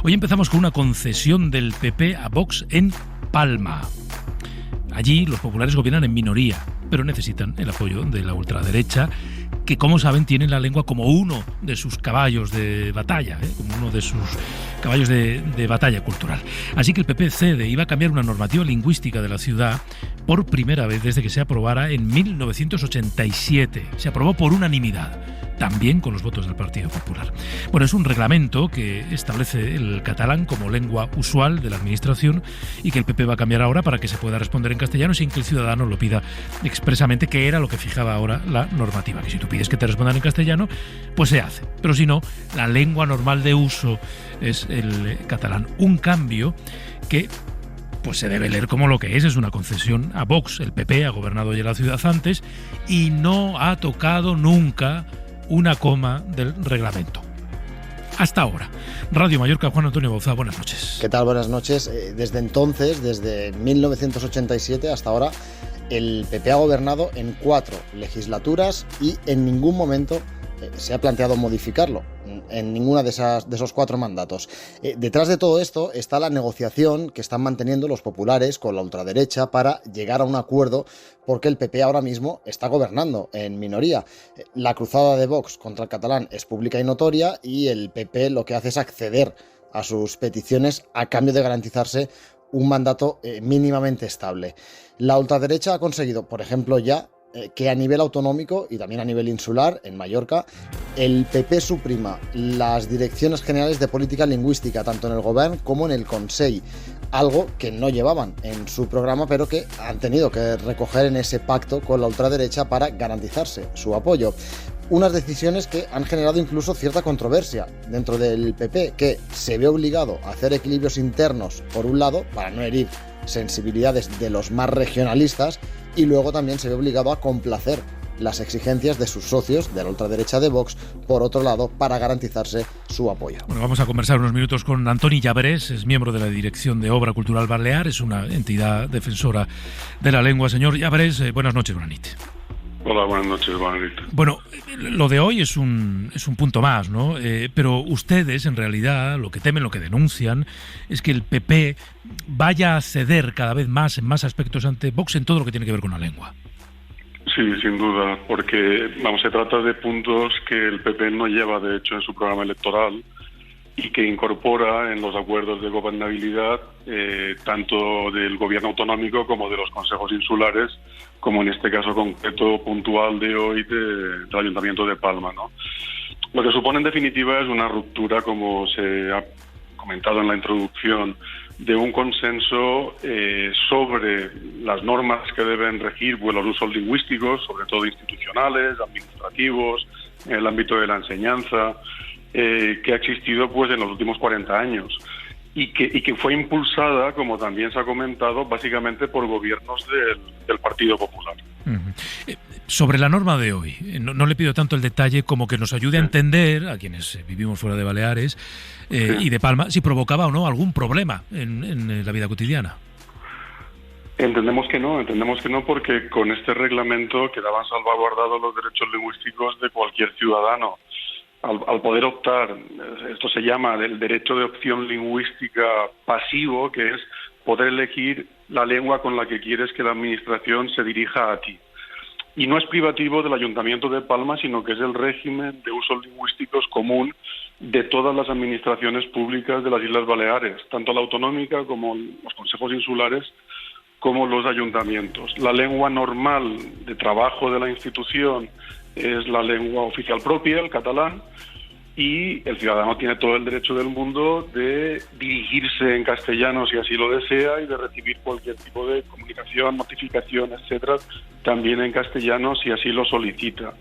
Hoy empezamos con una concesión del PP a Vox en Palma. Allí los populares gobiernan en minoría, pero necesitan el apoyo de la ultraderecha, que, como saben, tiene la lengua como uno de sus caballos de batalla, como uno de sus caballos de batalla cultural. Así que el PP cede y va a cambiar una normativa lingüística de la ciudad por primera vez desde que se aprobara en 1987. Se aprobó por unanimidad, también con los votos del Partido Popular. Bueno, es un reglamento que establece el catalán como lengua usual de la administración y que el PP va a cambiar ahora para que se pueda responder en castellano sin que el ciudadano lo pida expresamente, que era lo que fijaba ahora la normativa, que si tú pides que te respondan en castellano, pues se hace. Pero si no, la lengua normal de uso es el catalán. Un cambio que pues se debe leer como lo que es una concesión a Vox. El PP ha gobernado ya la ciudad antes y no ha tocado nunca una coma del reglamento. Hasta ahora. Radio Mallorca, Juan Antonio Bauzá, buenas noches. ¿Qué tal? Buenas noches. Desde entonces, desde 1987 hasta ahora, el PP ha gobernado en 4 legislaturas y en ningún momento se ha planteado modificarlo, en ninguna de esos 4 mandatos. Detrás de todo esto está la negociación que están manteniendo los populares con la ultraderecha para llegar a un acuerdo, porque el PP ahora mismo está gobernando en minoría. La cruzada de Vox contra el catalán es pública y notoria, y el PP lo que hace es acceder a sus peticiones a cambio de garantizarse un mandato mínimamente estable. La ultraderecha ha conseguido, por ejemplo, ya que a nivel autonómico y también a nivel insular, en Mallorca, el PP suprima las direcciones generales de política lingüística, tanto en el Govern como en el Consell, algo que no llevaban en su programa, pero que han tenido que recoger en ese pacto con la ultraderecha para garantizarse su apoyo. Unas decisiones que han generado incluso cierta controversia dentro del PP, que se ve obligado a hacer equilibrios internos, por un lado, para no herir sensibilidades de los más regionalistas, y luego también se ve obligado a complacer las exigencias de sus socios de la ultraderecha de Vox, por otro lado, para garantizarse su apoyo. Bueno, vamos a conversar unos minutos con Antoni Llabrés, es miembro de la Dirección de Obra Cultural Balear, es una entidad defensora de la lengua. Señor Llabrés, buenas noches, buenas noches. Hola, buenas noches, buenas noches. Bueno, lo de hoy es un punto más, ¿no? Pero ustedes, en realidad, lo que temen, lo que denuncian, es que el PP vaya a ceder cada vez más en más aspectos ante Vox en todo lo que tiene que ver con la lengua. Sí, sin duda, porque se trata de puntos que el PP no lleva, de hecho, en su programa electoral y que incorpora en los acuerdos de gobernabilidad tanto del gobierno autonómico como de los consejos insulares, como en este caso concreto puntual de hoy del Ayuntamiento de Palma, ¿no? Lo que supone en definitiva es una ruptura, como se ha comentado en la introducción, de un consenso sobre las normas que deben regir los usos lingüísticos, sobre todo institucionales, administrativos, en el ámbito de la enseñanza, que ha existido en los últimos 40 años y que fue impulsada, como también se ha comentado, básicamente por gobiernos del Partido Popular. Sobre la norma de hoy, no le pido tanto el detalle como que nos ayude a entender, a quienes vivimos fuera de Baleares y de Palma, si provocaba o no algún problema en la vida cotidiana. Entendemos que no, porque con este reglamento quedaban salvaguardados los derechos lingüísticos de cualquier ciudadano. Al poder optar, esto se llama el derecho de opción lingüística pasivo, que es poder elegir la lengua con la que quieres que la administración se dirija a ti. Y no es privativo del Ayuntamiento de Palma, sino que es el régimen de usos lingüísticos común de todas las administraciones públicas de las Islas Baleares, tanto la autonómica como los consejos insulares, como los ayuntamientos. La lengua normal de trabajo de la institución es la lengua oficial propia, el catalán, y el ciudadano tiene todo el derecho del mundo de dirigirse en castellano si así lo desea y de recibir cualquier tipo de comunicación, notificación, etcétera, también en castellano si así lo solicita.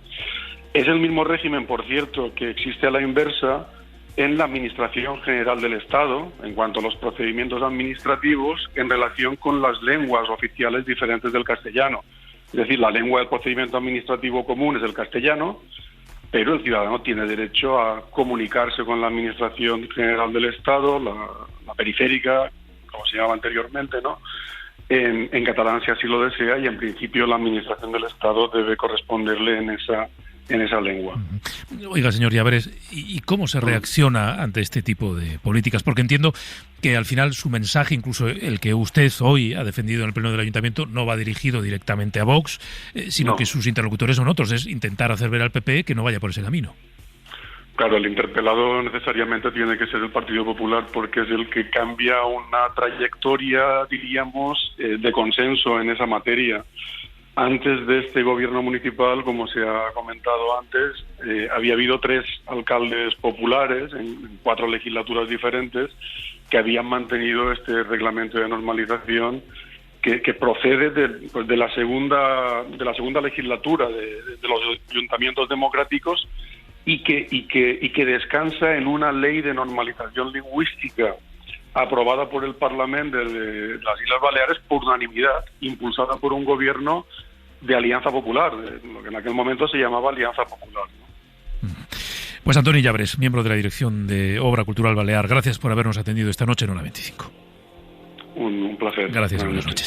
Es el mismo régimen, por cierto, que existe a la inversa en la Administración General del Estado, en cuanto a los procedimientos administrativos en relación con las lenguas oficiales diferentes del castellano. Es decir, la lengua del procedimiento administrativo común es el castellano, pero el ciudadano tiene derecho a comunicarse con la Administración General del Estado, la periférica, como se llamaba anteriormente, ¿no?, en catalán si así lo desea, y en principio la Administración del Estado debe corresponderle en en esa lengua. Oiga, señor Llavares, ¿y cómo se reacciona ante este tipo de políticas? Porque entiendo que al final su mensaje, incluso el que usted hoy ha defendido en el Pleno del Ayuntamiento, no va dirigido directamente a Vox, sino que sus interlocutores son otros, es intentar hacer ver al PP que no vaya por ese camino. Claro, el interpelado necesariamente tiene que ser el Partido Popular porque es el que cambia una trayectoria, diríamos, de consenso en esa materia. Antes de este gobierno municipal, como se ha comentado antes, había habido 3 alcaldes populares en 4 legislaturas diferentes que habían mantenido este reglamento de normalización que procede de la segunda legislatura de los ayuntamientos democráticos y que descansa en una ley de normalización lingüística aprobada por el Parlamento de las Islas Baleares por unanimidad, impulsada por un gobierno de Alianza Popular, lo que en aquel momento se llamaba Alianza Popular, ¿no? Pues Antoni Llavares, miembro de la Dirección de Obra Cultural Balear, gracias por habernos atendido esta noche en Hora 25. Un placer. Gracias, buenas noches.